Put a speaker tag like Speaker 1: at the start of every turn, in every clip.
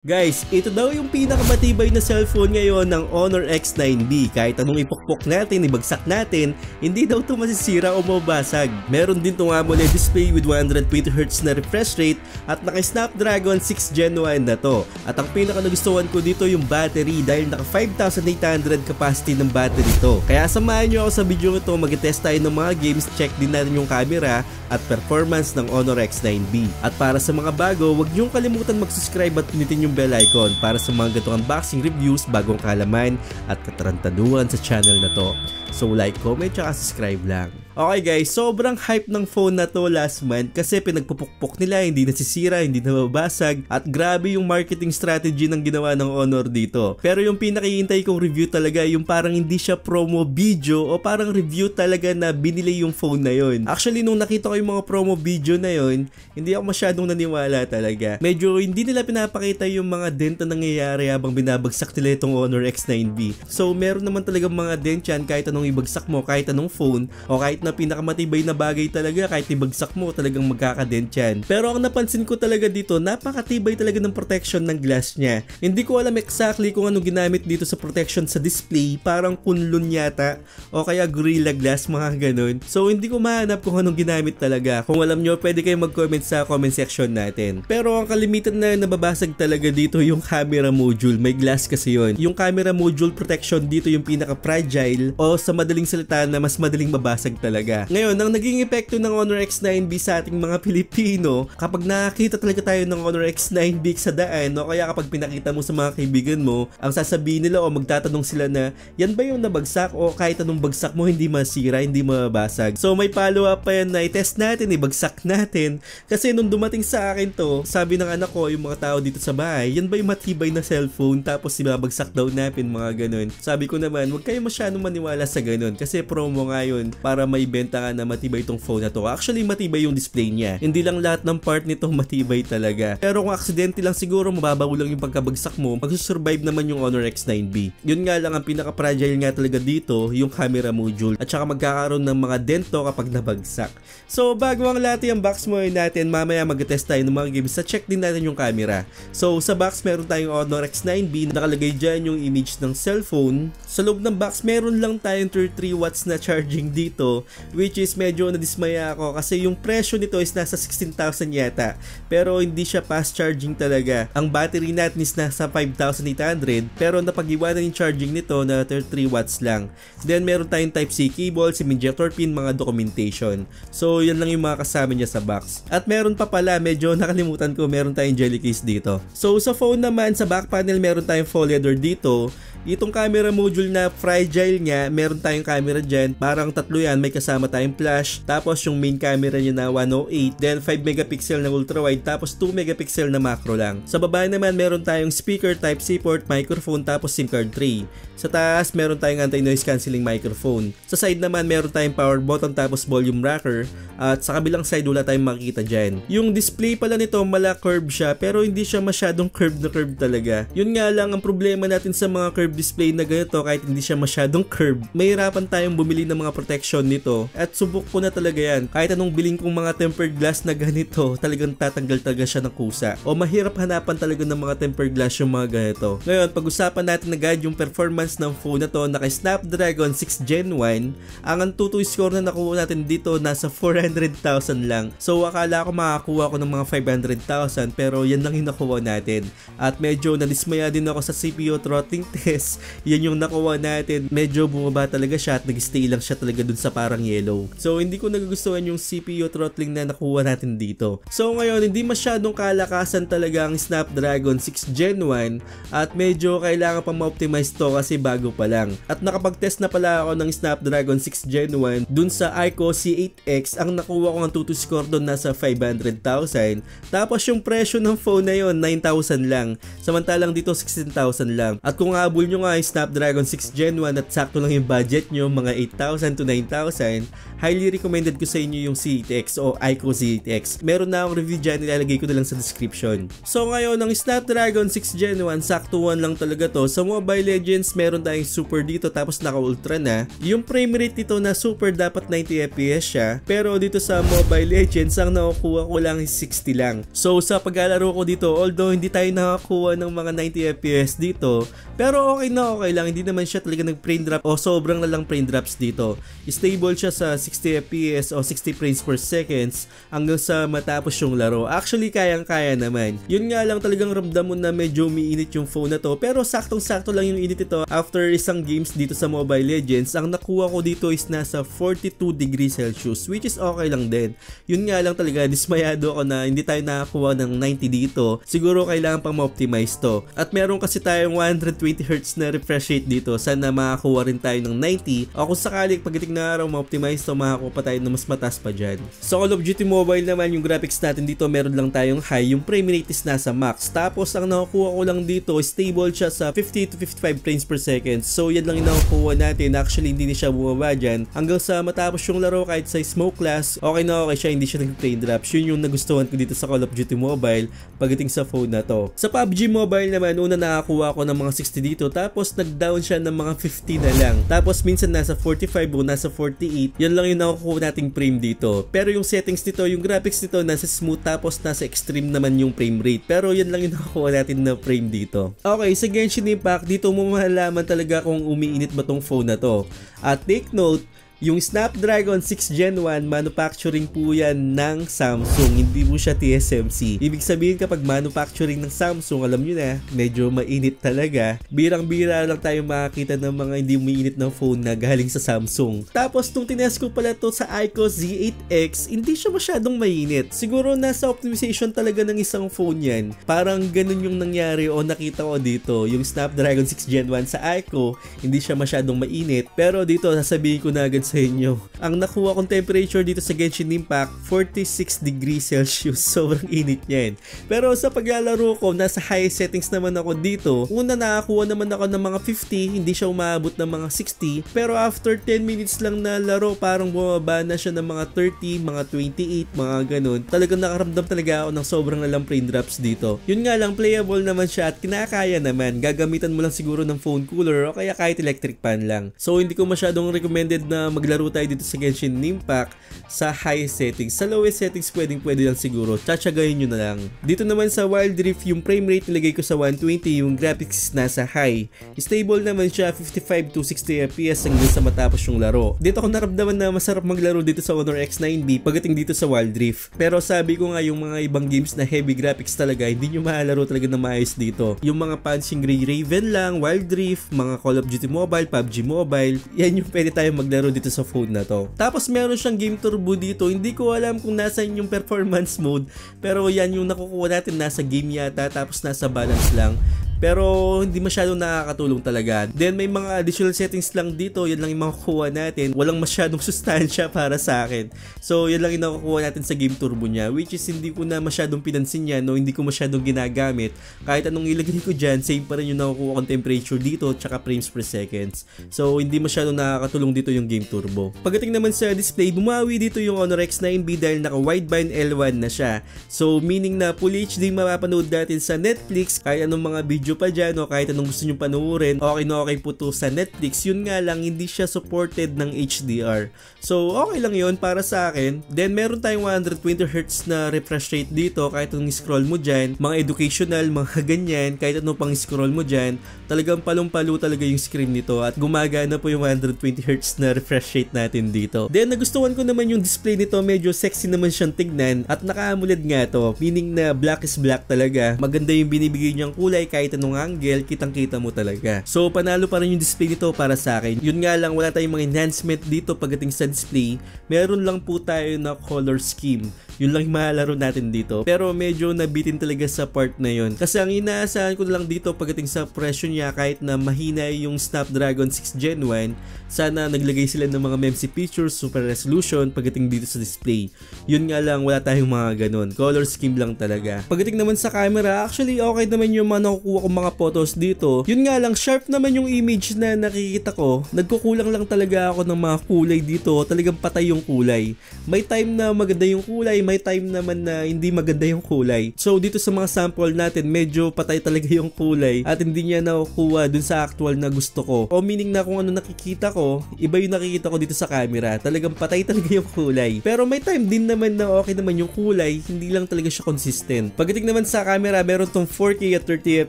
Speaker 1: Guys, ito daw yung pinakamatibay na cellphone ngayon ng Honor X9B. Kahit anong ipukpok natin, ibagsak natin, hindi daw ito masisira o mababasag. Meron din itong AMOLED display with 120Hz na refresh rate at naka-Snapdragon 6 Gen 1 na to. At ang pinaka nagustuhan ko dito yung battery dahil naka 5,800 capacity ng battery to. Kaya samahan nyo ako sa video ito, mag-test tayo ng mga games, check din natin yung camera at performance ng Honor X9B. At para sa mga bago, huwag nyo kalimutan mag-subscribe at pinitin yung bell icon para sa mga ganitong unboxing reviews, bagong kaalaman at katarantaduhan sa channel na to. So like, comment, at subscribe lang. Okay guys, sobrang hype ng phone na to last month kasi pinagpupukpok nila, hindi nasisira, hindi nababasag at grabe yung marketing strategy ng ginawa ng Honor dito. Pero yung pinakihintay kong review talaga yung parang hindi siya promo video o parang review talaga na binili yung phone na yon. Actually nung nakita ko yung mga promo video na yon, hindi ako masyadong naniwala talaga. Medyo hindi nila pinapakita yung mga dent na nangyayari habang binabagsak nila itong Honor X9B. So meron naman talaga mga dent yan kahit anong ibagsak mo, kahit anong phone o kahit na pinakamatibay na bagay talaga, kahit ibagsak mo talagang magkakadent yan. Pero ang napansin ko talaga dito, napakatibay talaga ng protection ng glass niya. Hindi ko alam exactly kung anong ginamit dito sa protection sa display, parang kunlun yata o kaya Gorilla Glass, mga ganun. So hindi ko mahanap kung anong ginamit talaga. Kung alam nyo, pwede kayong mag-comment sa comment section natin. Pero ang kalimitan na nababasag talaga dito yung camera module. May glass kasi yon. Yung camera module protection dito yung pinaka-fragile o sa madaling salita na mas madaling mabasag talaga. Ngayon, ang naging epekto ng Honor X9B sa ating mga Pilipino, kapag nakakita talaga tayo ng Honor X9B sa daan o kaya kapag pinakita mo sa mga kaibigan mo, ang sasabihin nila o magtatanong sila na, yan ba yung nabagsak o kahit anong bagsak mo hindi masira, hindi mababasag. So may follow up pa yan na i-test natin, ibagsak natin. Kasi nung dumating sa akin to, sabi ng anak ko, yung mga tao dito sa bahay, yan ba yung matibay na cellphone tapos ibabagsak daw natin, mga ganun. Sabi ko naman, huwag kayo masyadong maniwala sa ganun kasi promo nga yun para may benta ka na matibay itong phone na to. Actually matibay yung display niya. Hindi lang lahat ng part nito matibay talaga. Pero kung aksidente lang siguro, mababaw lang yung pagkabagsak mo, magsusurvive naman yung Honor X9B. Yun nga lang, ang pinaka-fragile nga talaga dito, yung camera module. At saka magkakaroon ng mga dento kapag nabagsak. So bago ang lahat yung box mo natin, mamaya mag-test tayo ng mga games. Sa check din natin yung camera. So sa box meron tayong Honor X9B, nakalagay dyan yung image ng cellphone. Sa loob ng box meron lang tayong 33 watts na charging dito, which is medyo nadismaya ako kasi yung presyo nito is nasa 16,000 yata, pero hindi siya fast charging talaga. Ang battery natin is nasa 5,800 pero napag-iwanan yung charging nito na 33 watts lang. Then meron tayong Type-C cable, SIM injector pin, mga documentation. So yan lang yung mga kasama niya sa box. At meron pa pala, medyo nakalimutan ko, meron tayong jelly case dito. So sa phone naman, sa back panel meron tayong faux leather dito. Itong camera module na fragile niya, meron tayong camera dyan, parang tatlo yan, may kasama tayong flash, tapos yung main camera niya na 108, then 5 megapixel na ultra wide, tapos 2 megapixel na macro lang. Sa baba naman meron tayong speaker, Type-C port, microphone, tapos SIM card tray. Sa taas meron tayong anti-noise cancelling microphone. Sa side naman meron tayong power button, tapos volume rocker, at sa kabilang side wala tayong makikita dyan. Yung display pala nito mala curve siya, pero hindi siya masyadong curve na curve talaga. Yun nga lang ang problema natin sa mga curve display na ganito, kahit hindi siya masyadong curve, mahirapan tayong bumili ng mga protection nito at subok ko na talaga yan. Kahit anong biling kong mga tempered glass na ganito, talagang tatanggal talaga siya ng kusa o mahirap hanapan talaga ng mga tempered glass yung mga ganito. Ngayon, pag-usapan natin agad yung performance ng phone na to, naka Snapdragon 6 Gen 1. Ang Antutu score na nakuha natin dito nasa 400,000 lang. So akala ko makakuha ko ng mga 500,000 pero yan lang yung nakuha natin. At medyo nadismaya din ako sa CPU throttling test. Yan yung nakuha natin. Medyo bumaba talaga siya at nag-stay lang siya talaga dun sa parang yellow. So hindi ko nagugustuhan yung CPU throttling na nakuha natin dito. So ngayon, hindi masyadong kalakasan talaga ang Snapdragon 6 Gen 1 at medyo kailangan pa ma-optimize to kasi bago pa lang. At nakapag-test na pala ako ng Snapdragon 6 Gen 1 dun sa iQOO C8X. Ang nakuha ko ng Antutu score dun nasa 500,000. Tapos yung presyo ng phone na yon 9,000 lang. Samantalang dito 16,000 lang. At kung habol nyo nga yung Snapdragon 6 Gen 1 at sakto lang yung budget nyo, mga 8,000 to 9,000, highly recommended ko sa inyo yung C8X o iQOO C8X. Meron na akong review dyan, ilalagay ko na lang sa description. So ngayon, ang Snapdragon 6 Gen 1, saktuan lang talaga to. Sa Mobile Legends, meron tayong super dito tapos naka-ultra na. Yung frame rate nito na super dapat 90 FPS siya, pero dito sa Mobile Legends, ang nakukuha ko lang is 60 lang. So sa paglalaro ko dito, although hindi tayo nakakuha ng mga 90 FPS dito, pero okay na okay lang, hindi naman siya talaga nag-frame drop o sobrang lalang frame drops dito. Stable siya sa 60 FPS o 60 frames per seconds hanggang sa matapos yung laro. Actually, kayang-kaya naman. Yun nga lang, talagang ramdam mo na medyo umiinit yung phone na to, pero saktong-sakto lang yung init ito. After isang games dito sa Mobile Legends, ang nakuha ko dito is nasa 42 degrees Celsius, which is okay lang din. Yun nga lang talaga, dismayado ako na hindi tayo nakakuha ng 90 dito. Siguro kailangan pang ma-optimize to. At meron kasi tayong 120Hz na refresh rate dito. Sana makakuha rin tayo ng 90. O kung sakali pagdating na araw ma-optimize to, makakuha pa tayo ng mas mataas pa dyan. Sa Call of Duty Mobile naman, yung graphics natin dito, meron lang tayong high. Yung frame rate is nasa max. Tapos ang nakukuha ko lang dito, stable siya sa 50 to 55 frames per second. So yan lang yung nakukuha natin. Actually, hindi na siya bumaba dyan. Hanggang sa matapos yung laro, kahit sa smoke class, okay na okay siya, hindi siya nag-frame drops. Yun yung nagustuhan ko dito sa Call of Duty Mobile pagdating sa phone na to. Sa PUBG Mobile naman, una nakakuha ko ng mga 60 dito, tapos nag-down siya ng mga 50 na lang. Tapos minsan nasa 45 o nasa 48. Yan lang yung nakukuha nating frame dito. Pero yung settings nito, yung graphics nito, nasa smooth, tapos nasa extreme naman yung frame rate. Pero yan lang yung nakukuha natin na frame dito. Okay, sa Genshin Impact, dito mo malalaman talaga kung umiinit ba tong phone na to. At take note, yung Snapdragon 6 Gen 1, manufacturing po yan ng Samsung, hindi po siya TSMC. Ibig sabihin kapag manufacturing ng Samsung, alam nyo na, medyo mainit talaga. Birang-bira lang tayo makakita ng mga hindi umiinit ng phone na galing sa Samsung. Tapos nung tinest ko pala to sa iQOO Z8X, hindi siya masyadong mainit. Siguro nasa optimization talaga ng isang phone yan. Parang ganun yung nangyari o nakita ko dito. Yung Snapdragon 6 Gen 1 sa iQOO, hindi siya masyadong mainit. Pero dito, sasabihin ko na agad sa inyo, ang nakuha kong temperature dito sa Genshin Impact, 46 degrees Celsius. Sobrang init niyan. Pero sa paglalaro ko, nasa high settings naman ako dito. Una nakakuha naman ako ng mga 50, hindi siya umabot ng mga 60. Pero after 10 minutes lang na laro, parang bumaba na siya ng mga 30, mga 28, mga ganun. Talagang nakaramdam talaga ako ng sobrang lalang frame drops dito. Yun nga lang, playable naman siya at kinakaya naman. Gagamitan mo lang siguro ng phone cooler o kaya kahit electric fan lang. So hindi ko masyadong recommended na maglaro tayo dito sa Genshin Impact sa high settings. Sa lowest settings pwede lang siguro. Tsatsagayin nyo na lang. Dito naman sa Wild Rift, yung frame rate nilagay ko sa 120, yung graphics nasa high. Stable naman siya, 55 to 60 FPS hanggang sa matapos yung laro. Dito ko naramdaman na masarap maglaro dito sa Honor X9B pagdating dito sa Wild Rift. Pero sabi ko nga, yung mga ibang games na heavy graphics talaga, hindi nyo malalaro talaga na maayos dito. Yung mga Punching Gray Raven lang, Wild Rift, mga Call of Duty Mobile, PUBG Mobile, yan yung pwede tayo maglaro dito sa phone na to. Tapos meron siyang game turbo dito. Hindi ko alam kung nasaan yung performance mode, pero yan yung nakukuha natin, nasa game yata, tapos nasa balance lang. Pero hindi masyadong nakakatulong talaga. Then may mga additional settings lang dito, yan lang yung makukuha natin. Walang masyadong sustansya para sa akin. So yan lang yung nakukuha natin sa game turbo niya, which is hindi ko na masyadong pinansin yan, no? Hindi ko masyadong ginagamit. Kahit anong ilagay ko dyan, same pa rin yung nakukuha kong temperature dito, tsaka frames per seconds. So hindi masyadong nakakatulong dito yung game turbo. Pagdating naman sa display, bumawi dito yung Honor X9B dahil naka wideband L1 na siya. So meaning na Full HD mapapanood natin sa Netflix, kahit anong mga video pa dyan o kahit anong gusto nyo panoorin, okay na okay po to sa Netflix. Yun nga lang, hindi siya supported ng HDR. So okay lang yun para sa akin. Then meron tayong 120Hz na refresh rate dito, kahit anong scroll mo dyan, mga educational, mga ganyan, kahit anong pang scroll mo dyan, talagang palong-palo talaga yung screen nito at gumagana po yung 120Hz na refresh rate natin dito. Then nagustuhan ko naman yung display nito, medyo sexy naman siyang tignan at naka-AMOLED nga to, meaning na black is black talaga. Maganda yung binibigay niyang kulay, kahit anong angle, kitang-kita mo talaga. So panalo pa rin yung display nito para sa akin. Yun nga lang, wala tayong mga enhancement dito pagdating sa display. Meron lang po tayo na color scheme. Yun lang yung malalaro natin dito. Pero medyo nabitin talaga sa part na yun. Kasi ang inaasahan ko lang dito pagdating sa presyo niya, kahit na mahina yung Snapdragon 6 Gen 1, sana naglagay sila ng mga MEMC features, super resolution pagdating dito sa display. Yun nga lang, wala tayong mga ganun. Color scheme lang talaga. Pagdating naman sa camera, actually okay naman yung mga nakukuha kong mga photos dito. Yun nga lang, sharp naman yung image na nakikita ko. Nagkukulang lang talaga ako ng mga kulay dito. Talagang patay yung kulay. May time na maganda yung kulay, may time naman na hindi maganda yung kulay. So dito sa mga sample natin, medyo patay talaga yung kulay at hindi niya nakukuha dun sa actual na gusto ko. O meaning na kung ano nakikita ko, iba yung nakikita ko dito sa camera. Talagang patay talaga yung kulay. Pero may time din naman na okay naman yung kulay, hindi lang talaga siya consistent. Pagdating naman sa camera, meron tong 4K at 30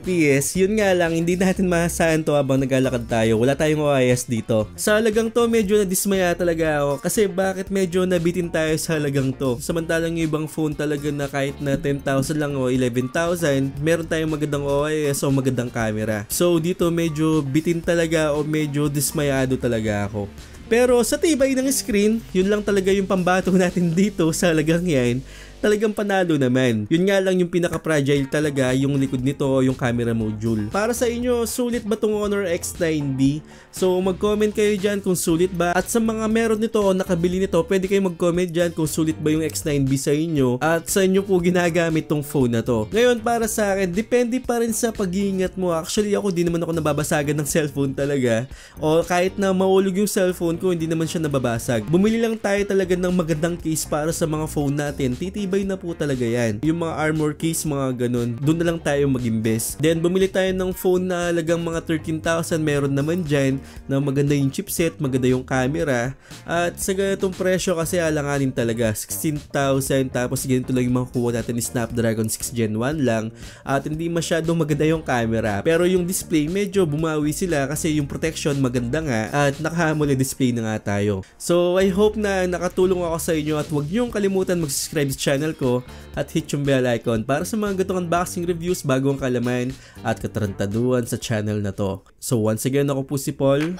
Speaker 1: FPS. Yun nga lang, hindi natin masasahan to habang naglalakad tayo. Wala tayong OIS dito. Sa halagang to, medyo nadismaya talaga ako. Kasi bakit medyo nabitin tayo sa halagang to? Samantalang yung ibang phone talaga na kahit na 10,000 lang o 11,000, meron tayong magandang OIS o magandang camera. So dito medyo bitin talaga o medyo dismayado talaga ako. Pero sa tibay ng screen, yun lang talaga yung pambato natin dito sa halagang yan. Talagang panalo naman. Yun nga lang yung pinaka-fragile talaga, yung likod nito, yung camera module. Para sa inyo, sulit ba tong Honor X9B? So mag-comment kayo dyan kung sulit ba. At sa mga meron nito o nakabili nito, pwede kayo mag-comment dyan kung sulit ba yung X9B sa inyo at sa inyo po ginagamit tong phone na to. Ngayon, para sa akin, depende pa rin sa pag-iingat mo. Actually ako, di naman ako nababasagan ng cellphone talaga. O kahit na maulog yung cellphone ko, hindi naman siya nababasag. Bumili lang tayo talaga ng magandang case para sa mga phone natin. Titibay na po talaga yan. Yung mga armor case, mga ganun, doon na lang tayo mag-invest. Then bumili tayo ng phone na halagang mga 13,000, meron naman dyan na maganda yung chipset, maganda yung camera, at sa ganitong presyo kasi alanganin talaga, 16,000, tapos ganito lang yung makukuha natin ni Snapdragon 6 Gen 1 lang, at hindi masyadong maganda yung camera. Pero yung display, medyo bumawi sila kasi yung protection maganda nga, at naka-AMOLED display na nga tayo. So I hope na nakatulong ako sa inyo, at huwag niyong kalimutan mag-subscribe sa channel ko at hit yung bell icon para sa mga gatong unboxing reviews, bagong kalaman at katarantaduhan sa channel na to. So once again, ako po si Paul.